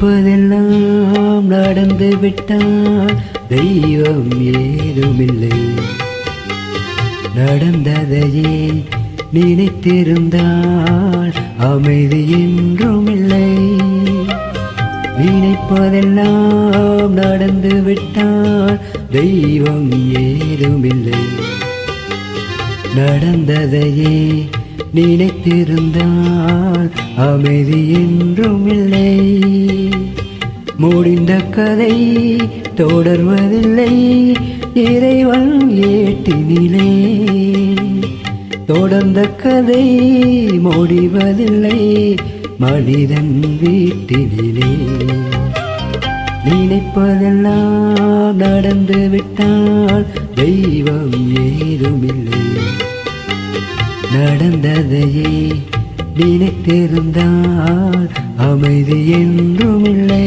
நினைப்பதெல்லாம் நடந்து விட்டால் தெய்வம் ஏதுமில்லை. நடந்ததையே நினைத்திருந்தால் அமைதி என்றுமில்லை. நினைப்பதெல்லாம் நடந்து விட்டால் தெய்வம் ஏதுமில்லை. நடந்ததையே நினைத்திருந்தால் அமைதி என்றுமில்லை. முடிந்த கதை தொடர்வதில்லை இறைவன் ஏட்டினிலே. தொடர்ந்த கதை முடிவதில்லை மனிதன் வீட்டினிலே. நினைப்பதெல்லாம் நடந்து விட்டால் தெய்வம் ஏதுமில்லை. நடந்ததையே நினைத்திருந்தால் அமைதி என்றுமில்லை.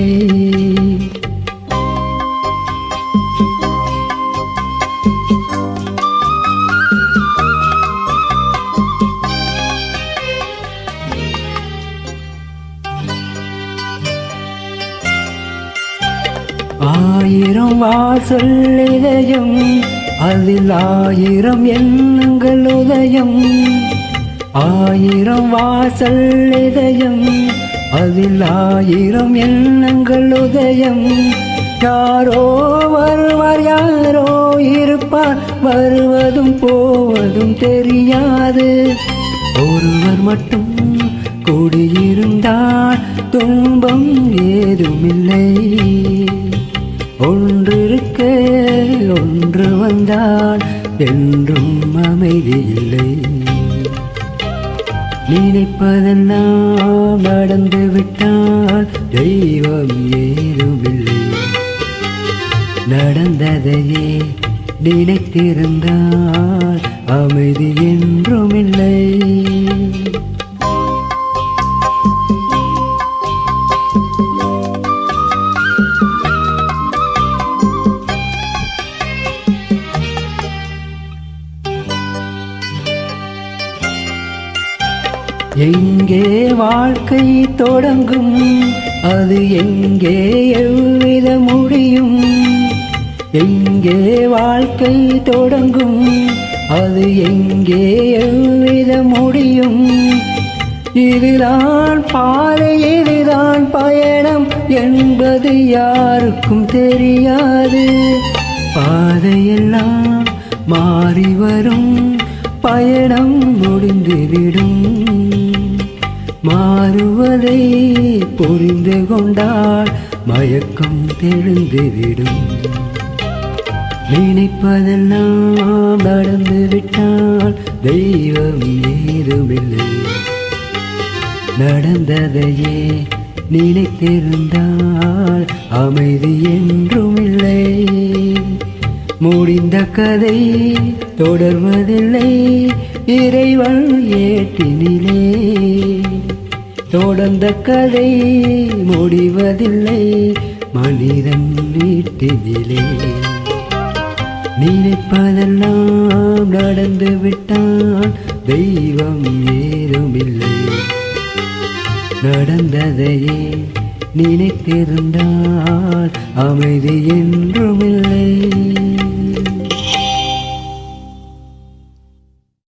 ஆயிரம் வாசல் இதயம் அதில் ஆயிரம் எண்ணங்கள் உதயம். ஆயிரம் வாசல் இதயம் அதில் ஆயிரம் எண்ணங்கள் உதயம். யாரோ வருவார் யாரோ இருப்பார் வருவதும் போவதும் தெரியாது. ஒருவர் மட்டும் கூடியிருந்தால் துன்பம் ஏதுமில்லை. ஒன்றிருக்க ஒன்று வந்தால் என்றும் அமைதி இல்லை. நினைப்பதெல்லாம் நடந்து விட்டால் தெய்வம் ஏதுமில்லை. நடந்ததையே நினைத்திருந்தால் அமைதி என்றுமில்லை. எங்கே வாழ்க்கை தொடங்கும் அது எங்கே எவ்வித முடியும். எங்கே வாழ்க்கை தொடங்கும் அது எங்கே எவ்வித முடியும். இதுதான் பாதை இதுதான் பயணம் என்பது யாருக்கும் தெரியாது. பாதையெல்லாம் மாறி வரும் பயணம் முடிந்துவிடும். மாறுவதை புரிந்து கொண்டால் மயக்கம் தெளிந்துவிடும். நினைப்பதெல்லாம் நடந்து விட்டால் தெய்வம் ஏதுமில்லை. நடந்ததையே நினைத்திருந்தால் அமைதி என்றுமில்லை. முடிந்த கதை தொடர்வதில்லை இறைவன் ஏட்டினிலே. தொடர்ந்த கதை முடிவதில்லை மனிதன் வீட்டினிலே. நினைப்பதெல்லாம் நடந்து விட்டால் தெய்வம் ஏதுமில்லை. நடந்ததையே நினைத்திருந்தால் அமைதி என்றுமில்லை.